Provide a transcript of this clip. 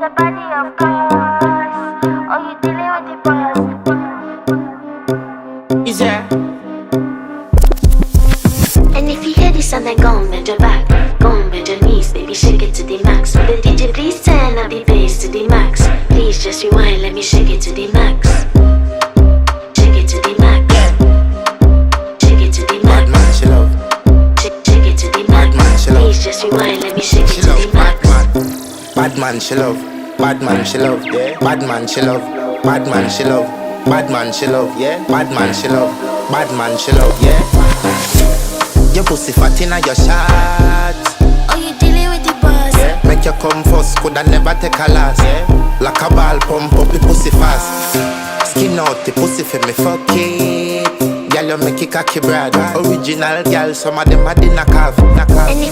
the body, of course. Oh, you dealing with the boss. Is there? And if you hear this and then go on bend your back, go on bend your knees, baby shake it to the max. Will the DJ please turn up the bass to the max? Please just rewind, let me shake it to the max. Shake it to the max. Shake it to the max. Bad man, she love. Shake it to the max. Please just rewind, let me shake it to the max. Bad man, she love. Bad man, she love. Yeah. Bad man, she love. Bad man, she love. Bad man, she love. Yeah. Bad man, she love. Bad man, she love. Yeah. Your pussy fat inna your shots. Oh, you dealing with the boss. Yeah. Make you come first, coulda never take a last. Yeah. Like a ball pump up the pussy fast. Skin out the pussy for me fuck it. Girl, you make it cocky brother. Original girl, some of them a the knock off. And